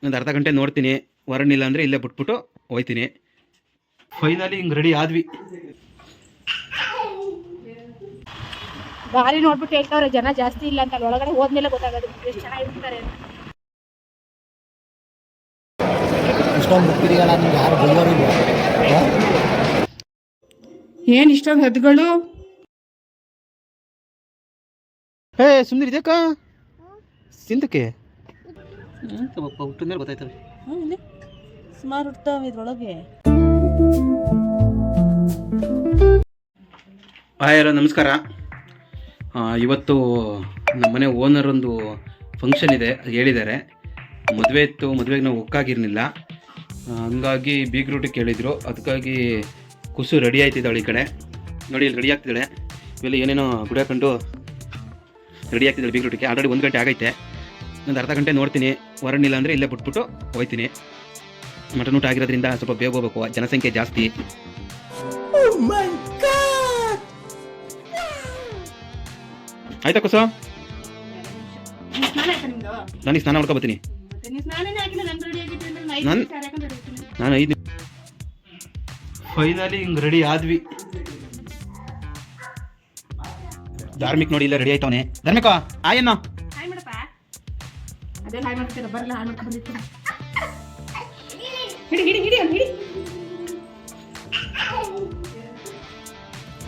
ಒಂದು ಅರ್ಧ ಗಂಟೆ ನೋಡ್ತೀನಿ. ಹೊರಣಿಲ್ಲ ಅಂದರೆ ಇಲ್ಲೇ ಬಿಟ್ಬಿಟ್ಟು ಹೋಯ್ತೀನಿ. ಫೈನಲಿ ಹಿಂಗೆ ರೆಡಿ ಆದ್ವಿ. ಗಾಳಿ ನೋಡ್ಬಿಟ್ಟು ಹೇಳ್ತಾವ್ರೆ ಜನ ಜಾಸ್ತಿ ಇಲ್ಲ ಅಂತ. ಒಳಗಡೆ ಹೋದ್ಮೇಲೆ ಗೊತ್ತಾಗೋದು ಎಷ್ಟು ಚೆನ್ನಾಗಿರ್ತಾರೆ ಅಂತ. ಏನ್ ಇಷ್ಟೊಂದು ಹದ್ಗಳು? ಹೇ ಸುಮ್ಮನೆ ಇದಕ್ಕ ಸಿಂದಕ್ಕೆ ಹುಟ್ಟಿದ ಮೇಲೆ ಗೊತ್ತಾಯ್ತವೆ. ಸುಮಾರು ಹುಡ್ತಾವೆ ಇದ್ರೊಳಗೆ. ಹಾಯ್ ಹಲೋ ನಮಸ್ಕಾರ. ಇವತ್ತು ನಮ್ಮನೆ ಓನರ್ ಒಂದು ಫಂಕ್ಷನ್ ಇದೆ ಹೇಳಿದ್ದಾರೆ. ಮದುವೆ ಇತ್ತು, ಮದುವೆಗೆ ನಾವು ಒಕ್ಕಾಗಿರಲಿಲ್ಲ, ಹಂಗಾಗಿ ಬೀಗ್ರೂಟಿಗೆ ಕೇಳಿದರು. ಅದಕ್ಕಾಗಿ ಕುಸು ರೆಡಿ ಆಯ್ತಿದ್ದಾಳೆ. ಈ ಕಡೆ ನೋಡಿ, ಇಲ್ಲಿ ರೆಡಿ ಆಗ್ತಿದ್ದಾಳೆ. ಇವೆಲ್ಲ ಏನೇನೋ ಗುಡಿ ಹಾಕೊಂಡು ರೆಡಿ ಆಗ್ತಿದ್ದಾಳೆ ಬೀಗ್ರೂಟಿಗೆ. ಆಲ್ರೆಡಿ 1 ಗಂಟೆ ಆಗೈತೆ. ಒಂದು ಅರ್ಧ ಗಂಟೆ ನೋಡ್ತೀನಿ. ಹೊರಣಿಲ್ಲ ಅಂದರೆ ಇಲ್ಲೇ ಬಿಟ್ಬಿಟ್ಟು ಹೋಯ್ತೀನಿ. ಮಟನ್ ಊಟ ಆಗಿರೋದ್ರಿಂದ ಸ್ವಲ್ಪ ಬೇಗ ಹೋಗ್ಬೇಕು, ಜನಸಂಖ್ಯೆ ಜಾಸ್ತಿ. ಆಯ್ತಾ ಕುಸು? ನನಗೆ ಸ್ನಾನ ಮಾಡ್ಕೊ ಬರ್ತೀನಿ. ನಾನು 5 ಫೈನಲಿ ಹಿಂಗೆ ರೆಡಿ ಆದ್ವಿ. ಧಾರ್ಮಿಕ್ ನೋಡಿ ಇಲ್ಲ ರೆಡಿ ಆಯ್ತವನೆ. ಧಾರ್ಮಿಕ ಆಯನ್ನ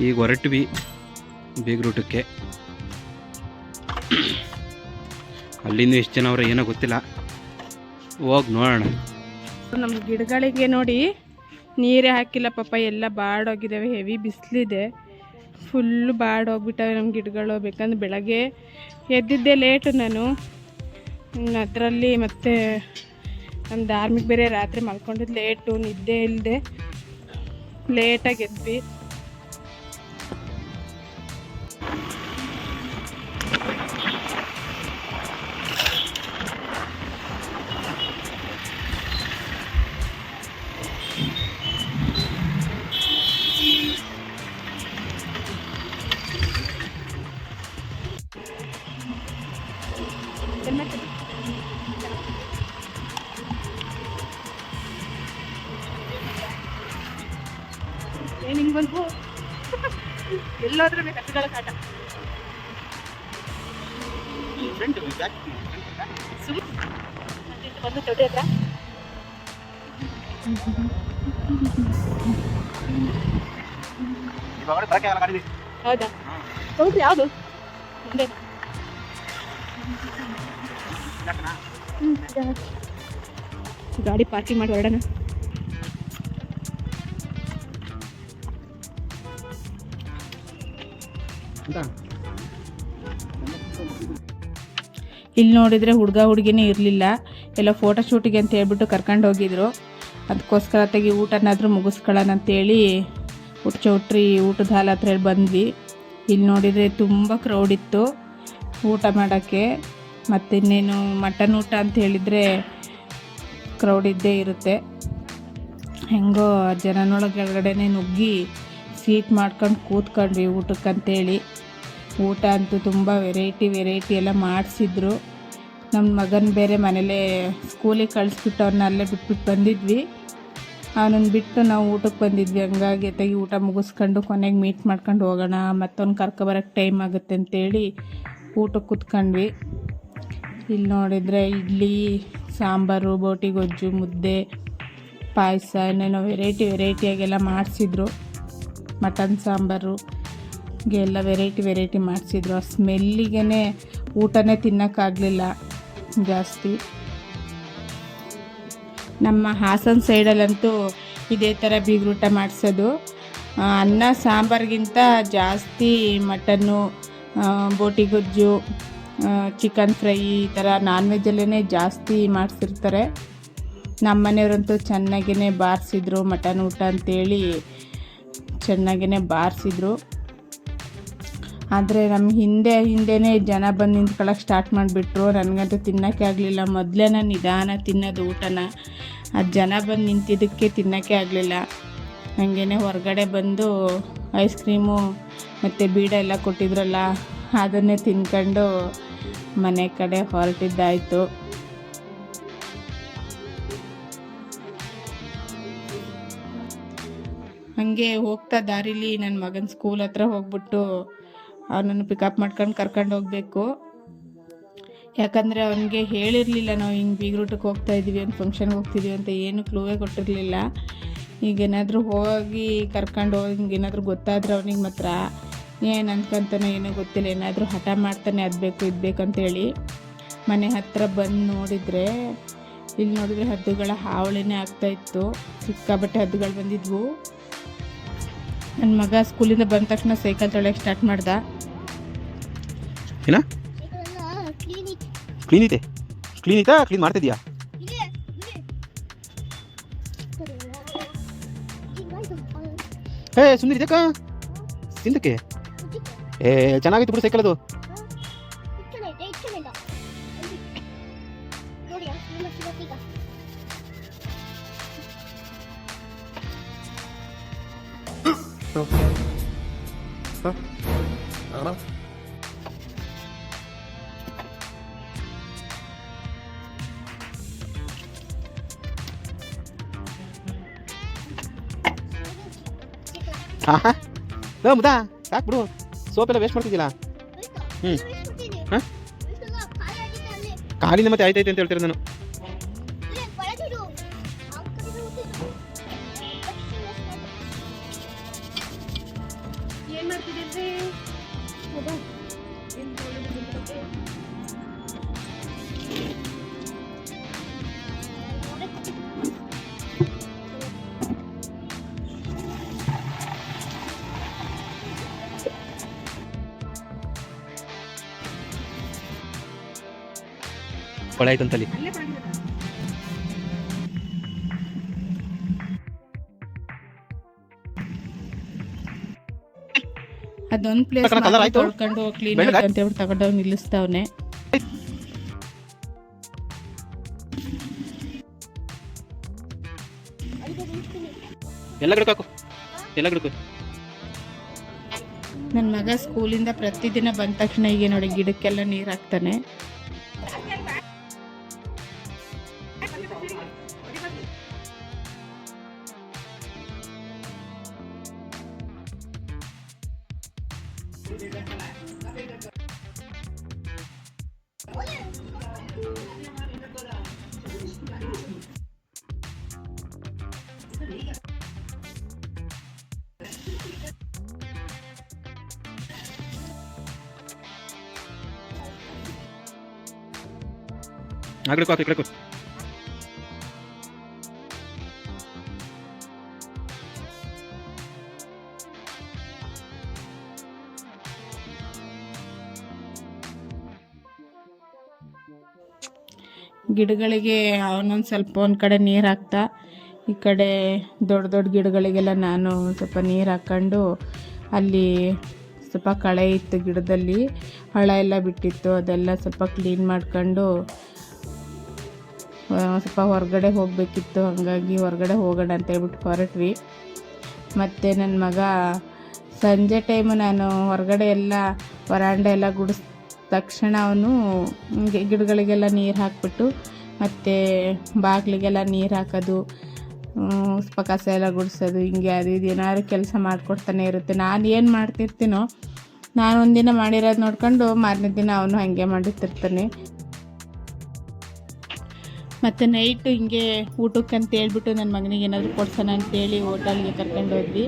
ಈಗ ಹೊರಟ್ವಿ ಬೀಗ್ರೂಟಕ್ಕೆ. ಅಲ್ಲಿಂದ ಎಷ್ಟು ಜನ ಅವ್ರ ಏನೋ ಗೊತ್ತಿಲ್ಲ, ಹೋಗಿ ನೋಡೋಣ. ನಮ್ಮ ಗಿಡಗಳಿಗೆ ನೋಡಿ ನೀರೇ ಹಾಕಿಲ್ಲ ಪಾಪ, ಎಲ್ಲ ಬಾಡೋಗಿದ್ದಾವೆ. ಹೆವಿ ಬಿಸಿಲಿದೆ, ಫುಲ್ಲು ಬಾಡೋಗ್ಬಿಟ್ಟವೆ ನಮ್ಮ ಗಿಡಗಳು. ಬೇಕಂದ್ರೆ ಬೆಳಗ್ಗೆ ಎದ್ದಿದ್ದೆ ಲೇಟು ನಾನು. ಅದರಲ್ಲಿ ಮತ್ತೆ ನಮ್ಮ ಧಾರ್ಮಿಕ್ ಬೇರೆ ರಾತ್ರಿ ಮಲ್ಕೊಂಡಿದ್ದು ಲೇಟು, ನಿದ್ದೆ ಇಲ್ಲದೆ ಲೇಟಾಗಿ ಎದ್ವಿ. ಏನು ಹಿಂಗೆ ಬಂದು ಎಲ್ಲಾದ್ರೂ ಕಟ್ಟುಗಳ ಕಾಟ. ಬಂದು ತೊಡೆ ಹತ್ರ ಹೌದಾ? ಹೌದು, ಯಾವುದು ಮುಂದೆ ಗಾಡಿ ಪಾರ್ಕಿಂಗ್ ಮಾಡಿ ಹೊರಡೋಣ. ಇಲ್ಲಿ ನೋಡಿದರೆ ಹುಡುಗ ಹುಡುಗಿನೇ ಇರಲಿಲ್ಲ, ಎಲ್ಲ ಫೋಟೋ ಶೂಟಿಗೆ ಅಂತ ಹೇಳ್ಬಿಟ್ಟು ಕರ್ಕೊಂಡು ಹೋಗಿದ್ರು. ಅದಕ್ಕೋಸ್ಕರ ತೆಗಿ ಊಟನಾದರೂ ಮುಗಿಸ್ಕೊಳ್ಳೋಣ ಅಂತೇಳಿ ಚೌಟ್ರಿ ಊಟದ ಹಾಲ್ ಹತ್ರ ಬಂದ್ವಿ. ಇಲ್ಲಿ ನೋಡಿದರೆ ತುಂಬ ಕ್ರೌಡ್ ಇತ್ತು ಊಟ ಮಾಡೋಕ್ಕೆ. ಮತ್ತು ಇನ್ನೇನು ಮಟನ್ ಊಟ ಅಂತ ಹೇಳಿದರೆ ಕ್ರೌಡ್ ಇದ್ದೇ ಇರುತ್ತೆ. ಹೆಂಗೋ ಜನನೊಳಗಡೆನೇ ನುಗ್ಗಿ ಸೀಟ್ ಮಾಡ್ಕೊಂಡು ಕೂತ್ಕೊಂಡ್ವಿ ಊಟಕ್ಕಂತೇಳಿ. ಊಟ ಅಂತೂ ತುಂಬ ವೆರೈಟಿ ಎಲ್ಲ ಮಾಡಿಸಿದ್ರು. ನಮ್ಮ ಮಗನ ಬೇರೆ ಮನೇಲೇ ಸ್ಕೂಲಿಗೆ ಕಳಿಸ್ಬಿಟ್ಟು ಅವನ್ನ ಅಲ್ಲೇ ಬಿಟ್ಬಿಟ್ಟು ಬಂದಿದ್ವಿ. ಅವನನ್ನು ಬಿಟ್ಟು ನಾವು ಊಟಕ್ಕೆ ಬಂದಿದ್ವಿ. ಹಂಗಾಗಿ ತೆಗಿ ಊಟ ಮುಗಿಸ್ಕೊಂಡು ಕೊನೆಗೆ ಮೀಟ್ ಮಾಡ್ಕೊಂಡು ಹೋಗೋಣ, ಮತ್ತೊಂದು ಕರ್ಕೊಬರೋಕ್ಕೆ ಟೈಮ್ ಆಗುತ್ತೆ ಅಂತೇಳಿ ಊಟಕ್ಕೆ ಕೂತ್ಕೊಂಡ್ವಿ. ಇಲ್ಲಿ ನೋಡಿದರೆ ಇಡ್ಲಿ, ಸಾಂಬಾರು, ಬೋಟಿ ಗೊಜ್ಜು, ಮುದ್ದೆ, ಪಾಯಸ, ಏನೇನೋ ವೆರೈಟಿಯಾಗೆಲ್ಲ ಮಾಡಿಸಿದ್ರು. ಮಟನ್ ಸಾಂಬಾರು ಎಲ್ಲ ವೆರೈಟಿ ಮಾಡಿಸಿದ್ರು. ಆ ಸ್ಮೆಲ್ಲಿಗೆ ಊಟನೇ ತಿನ್ನೋಕ್ಕಾಗಲಿಲ್ಲ ಜಾಸ್ತಿ. ನಮ್ಮ ಹಾಸನ ಸೈಡಲ್ಲಂತೂ ಇದೇ ಥರ ಬೀಗ್ರೂಟ ಮಾಡಿಸೋದು. ಅನ್ನ ಸಾಂಬಾರಿಗಿಂತ ಜಾಸ್ತಿ ಮಟನ್ನು, ಬೋಟಿ ಗೊಜ್ಜು, ಚಿಕನ್ ಫ್ರೈ, ಈ ಥರ ನಾನ್ ವೆಜ್ಜಲ್ಲೇ ಜಾಸ್ತಿ ಮಾಡಿಸಿರ್ತಾರೆ. ನಮ್ಮ ಮನೆಯವರಂತೂ ಚೆನ್ನಾಗೇ ಬಾರಿಸಿದ್ರು. ಮಟನ್ ಊಟ ಅಂತೇಳಿ ಚೆನ್ನಾಗೇ ಬಾರಿಸಿದ್ರು. ಆದರೆ ನಮ್ಮ ಹಿಂದೆನೇ ಜನ ಬಂದು ನಿಂತ್ಕೊಳ್ಳೋಕೆ ಸ್ಟಾರ್ಟ್ ಮಾಡಿಬಿಟ್ರು. ನನಗಂತೂ ತಿನ್ನೋಕ್ಕೆ ಆಗಲಿಲ್ಲ. ಮೊದಲೇ ನಾನು ನಿಧಾನ ತಿನ್ನೋದು ಊಟನ, ಅದು ಜನ ಬಂದು ನಿಂತಿದ್ದಕ್ಕೆ ತಿನ್ನೋಕ್ಕೆ ಆಗಲಿಲ್ಲ. ಹಾಗೇ ಹೊರಗಡೆ ಬಂದು ಐಸ್ ಕ್ರೀಮು ಮತ್ತು ಬೀಡ ಎಲ್ಲ ಕೊಟ್ಟಿದ್ರಲ್ಲ, ಅದನ್ನೇ ತಿನ್ಕೊಂಡು ಮನೆ ಕಡೆ ಹೊರಟಿದ್ದಾಯಿತು. ಹಾಗೆ ಹೋಗ್ತಾ ದಾರಿಲಿ ನನ್ನ ಮಗನ ಸ್ಕೂಲ್ ಹತ್ರ ಹೋಗ್ಬಿಟ್ಟು ಅವನನ್ನು ಪಿಕಪ್ ಮಾಡ್ಕೊಂಡು ಕರ್ಕೊಂಡು ಹೋಗಬೇಕು. ಯಾಕಂದರೆ ಅವನಿಗೆ ಹೇಳಿರಲಿಲ್ಲ ನಾವು ಹಿಂಗೆ ಬೀಗ್ರೂಟಕ್ಕೆ ಹೋಗ್ತಾ ಇದ್ದೀವಿ, ಒಂದು ಫಂಕ್ಷನ್ಗೆ ಹೋಗ್ತಿದ್ದೀವಿ ಅಂತ ಏನು ಕ್ಲೂವೇ ಕೊಟ್ಟಿರಲಿಲ್ಲ. ಈಗೇನಾದರೂ ಹೋಗಿ ಕರ್ಕೊಂಡು ಹೋಗಿ ಹಿಂಗೇನಾದರೂ ಗೊತ್ತಾದ್ರೆ ಅವನಿಗೆ ಮಾತ್ರ ಏನು ಅನ್ಕೊಂತಾನೋ ಏನೋ ಗೊತ್ತಿಲ್ಲ, ಏನಾದರೂ ಹಠ ಮಾಡ್ತಾನೆ ಅದು ಬೇಕು ಇದು ಬೇಕು ಅಂತೇಳಿ. ಮನೆ ಹತ್ತಿರ ಬಂದು ನೋಡಿದರೆ ಇಲ್ಲಿ ನೋಡಿದರೆ ಹದ್ದುಗಳ ಹಾವಳಿನೇ ಆಗ್ತಾಯಿತ್ತು. ಸಿಕ್ಕಾಬಟ್ಟೆ ಹದ್ದುಗಳು ಬಂದಿದ್ವು. ನನ್ನ ಮಗ ಸ್ಕೂಲಿಂದ ಬಂದ ತಕ್ಷಣ ಸೈಕಲ್ ತೊಳೆಯೋಕ್ಕೆ ಸ್ಟಾರ್ಟ್ ಮಾಡ್ದ. ಏನ ಕ್ಲೀನ್ ಐತೆ? ಕ್ಲೀನ್ ಐತಾ? ಕ್ಲೀನ್ ಮಾಡ್ತಿದ್ಯಾ? ಹೇ ಸುಂದರಿ ಇದಕ್ಕ ಹಿಂದಕ್ಕೆ ಚೆನ್ನಾಗಿತ್ತು ಬಿಡು ಸೈಕಲ್ ಅದು. ಮುದಾ ಯಾಕೆ ಬಿಡು, ಸೋಪೆಲ್ಲ ವೇಸ್ಟ್ ಮಾಡ್ತಿದ್ದಿಲ್ಲ. ಕಾಲಿಂದ ಮತ್ತೆ ಆಯ್ತೈತೆ ಅಂತ ಹೇಳ್ತೀರ ನಾನು. ಕೊಳೆ ಆಯ್ತಂತಲ್ಲಿ. ಅದೊಂದು ಪ್ಲೇಸ್ ತೊಳ್ಕೊಂಡು ಕ್ಲೀನ್ ಅಂತ ಹೇಳ್ಬಿಟ್ಟು ತಗೊಂಡೋಗಿ ನಿಲ್ಲಿಸ್ತಾವನೆ. ಎಲ್ಲ ಗಿಡಕ್ಕೂ ಎಲ್ಲ ಗಿಡಕ್ಕೂ. ನನ್ನ ಮಗ ಸ್ಕೂಲಿಂದ ಪ್ರತಿದಿನ ಬಂದ ತಕ್ಷಣ ಈಗ ನೋಡಿ ಗಿಡಕ್ಕೆಲ್ಲ ನೀರು ಹಾಕ್ತಾನೆ. ಆಗಲಿಕ್ಕೆ ಹಾಕಿ ಕಡೆ ಗಿಡಗಳಿಗೆ ಅವನೊಂದು ಸ್ವಲ್ಪ ಒಂದು ಕಡೆ ನೀರು ಹಾಕ್ತಾ, ಈ ಕಡೆ ದೊಡ್ಡ ದೊಡ್ಡ ಗಿಡಗಳಿಗೆಲ್ಲ ನಾನು ಸ್ವಲ್ಪ ನೀರು ಹಾಕ್ಕೊಂಡು, ಅಲ್ಲಿ ಸ್ವಲ್ಪ ಕಳೆ ಇತ್ತು ಗಿಡದಲ್ಲಿ, ಹಳ ಎಲ್ಲ ಬಿಟ್ಟಿತ್ತು, ಅದೆಲ್ಲ ಸ್ವಲ್ಪ ಕ್ಲೀನ್ ಮಾಡ್ಕೊಂಡು ಸ್ವಲ್ಪ ಹೊರಗಡೆ ಹೋಗಬೇಕಿತ್ತು. ಹಾಗಾಗಿ ಹೊರಗಡೆ ಹೋಗೋಣ ಅಂತ ಹೇಳ್ಬಿಟ್ಟು ಹೊರಟ್ವಿ. ಮತ್ತು ನನ್ನ ಮಗ ಸಂಜೆ ಟೈಮು ನಾನು ಹೊರಗಡೆ ಎಲ್ಲ ವರಾಂಡ ಎಲ್ಲ ಗುಡಿಸ್ ತಕ್ಷಣ ಅವನು ಗಿಡಗಳಿಗೆಲ್ಲ ನೀರು ಹಾಕ್ಬಿಟ್ಟು ಮತ್ತು ಬಾಗಿಲಿಗೆಲ್ಲ ನೀರು ಹಾಕೋದು, ಸ್ವಲ್ಪ ಕಸ ಎಲ್ಲ ಗುಡಿಸೋದು, ಹಿಂಗೆ ಅದು ಇದು ಏನಾದ್ರು ಕೆಲಸ ಮಾಡಿಕೊಡ್ತಾನೆ ಇರುತ್ತೆ. ನಾನು ಏನು ಮಾಡ್ತಿರ್ತೀನೋ, ನಾನು ಒಂದಿನ ಮಾಡಿರೋದು ನೋಡ್ಕೊಂಡು ಮಾರನೇ ದಿನ ಅವನು ಹಾಗೆ ಮಾಡಿರ್ತಿರ್ತಾನೆ. ಮತ್ತು ನೈಟು ಹಿಂಗೆ ಊಟಕ್ಕೆ ಅಂತ ಹೇಳ್ಬಿಟ್ಟು ನನ್ನ ಮಗನಿಗೆ ಏನಾದರೂ ಕೊಡ್ಸೋಣ ಅಂತೇಳಿ ಹೋಟೆಲ್ಗೆ ಕರ್ಕೊಂಡು ಹೋದ್ವಿ.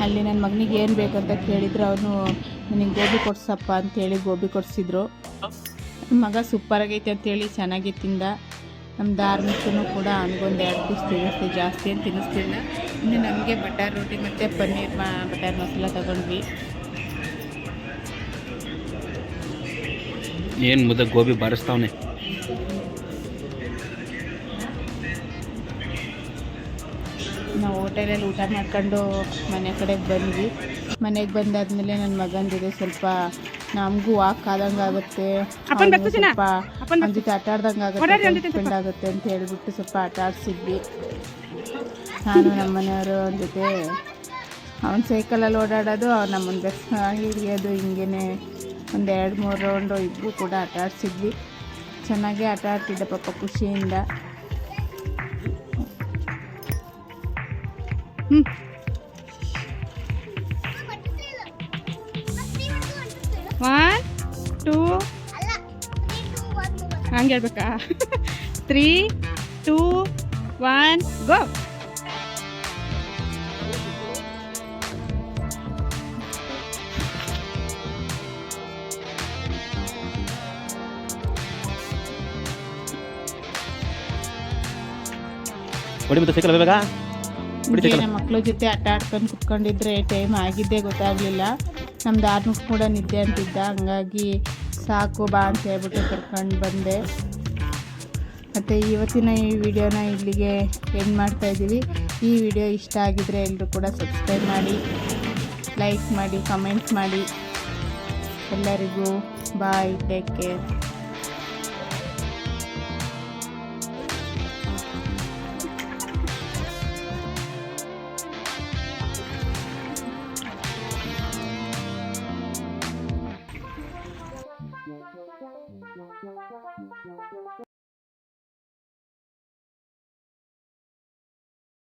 ಅಲ್ಲಿ ನನ್ನ ಮಗನಿಗೆ ಏನು ಬೇಕು ಅಂತ ಕೇಳಿದ್ರು. ಅವನು ನನಗೆ ಗೋಬಿ ಕೊಡ್ಸಪ್ಪ ಅಂತೇಳಿ ಗೋಬಿ ಕೊಡಿಸಿದ್ರು. ಮಗ ಸೂಪರಾಗೈತೆ ಅಂತೇಳಿ ಚೆನ್ನಾಗಿ ತಿಂದ. ನಮ್ಮ ಧಾರ್ಮಿಕನೂ ಕೂಡ ಅವನಿಗೊಂದು 2 ಪೀಸ್ ತಿನ್ನಿಸ್ತೀವಿ, ಜಾಸ್ತಿ ಏನು ತಿನ್ನಿಸ್ತಿಲ್ಲ. ಇನ್ನು ನಮಗೆ ಬಟರ್ ರೋಟಿ ಮತ್ತು ಪನ್ನೀರ್ ಬಟರ್ ಮಸಾಲ ತಗೊಂಡ್ವಿ. ಏನು ಮುದ್ದೆ ಗೋಬಿ ಬಾರಿಸ್ತಾವನೆ. ನಾವು ಹೋಟೆಲಲ್ಲಿ ಊಟ ಮಾಡ್ಕೊಂಡು ಮನೆ ಕಡೆಗೆ ಬಂದ್ವಿ. ಮನೆಗೆ ಬಂದಾದ್ಮೇಲೆ ನನ್ನ ಮಗನ ಜೊತೆ ಸ್ವಲ್ಪ ನಮಗೂ ವಾಕ್ ಆದಂಗೆ ಆಗುತ್ತೆ, ಸ್ವಲ್ಪ ಅವನ ಜೊತೆ ಆಟ ಆಡ್ದಂಗೆ ಆಗುತ್ತೆ, ಫ್ರೆಂಡ್ ಆಗುತ್ತೆ ಅಂತ ಹೇಳ್ಬಿಟ್ಟು ಸ್ವಲ್ಪ ಆಟ ಆಡಿಸಿದ್ವಿ. ನಾನು ನಮ್ಮ ಮನೆಯವರು ಅವನ ಜೊತೆ ಅವನ ಸೈಕಲಲ್ಲಿ ಓಡಾಡೋದು, ಅವ್ನು ನಮ್ಮನ್ನು ಬೆಸ್ ಹಿಡಿಯೋದು, ಹಿಂಗೇ ಒಂದು 2-3 ರೌಂಡು ಇಬ್ಬರು ಕೂಡ ಆಟ ಆಡಿಸಿದ್ವಿ. ಚೆನ್ನಾಗೇ ಆಟ ಆಡ್ತಿದ್ದೆ ಪಾಪ ಖುಷಿಯಿಂದ. 1 2 ಹಂಗೆ ಹೇಳ್ಬೇಕಾ 3 2 1 ಗೋ. ಹೊಡಿ ಮತ್ತೆ ಸೈಕಲ್ ಬೇಗ ನಮ್ಮ ಮಕ್ಳ ಜೊತೆ ಆಟ ಆಡ್ಕೊಂಡು ಕುತ್ಕೊಂಡಿದ್ರೆ ಟೈಮ್ ಆಗಿದ್ದೇ ಗೊತ್ತಾಗಲಿಲ್ಲ. ನಮ್ದು ಆರ್ನೂ ಕೂಡ ನಿದ್ದೆ ಅಂತಿದ್ದ, ಹಂಗಾಗಿ ಸಾಕು ಬಾ ಅಂತ ಹೇಳ್ಬಿಟ್ಟು ಕರ್ಕೊಂಡು ಬಂದೆ. ಮತ್ತು ಇವತ್ತಿನ ಈ ವಿಡಿಯೋನ ಇಲ್ಲಿಗೆ ಎಂಡ್ ಮಾಡ್ತಾಯಿದ್ದೀವಿ. ಈ ವಿಡಿಯೋ ಇಷ್ಟ ಆಗಿದರೆ ಎಲ್ಲರೂ ಕೂಡ ಸಬ್ಸ್ಕ್ರೈಬ್ ಮಾಡಿ, ಲೈಕ್ ಮಾಡಿ, ಕಮೆಂಟ್ ಮಾಡಿ. ಎಲ್ಲರಿಗೂ ಬಾಯ್, ಟೇಕ್ ಕೇರ್.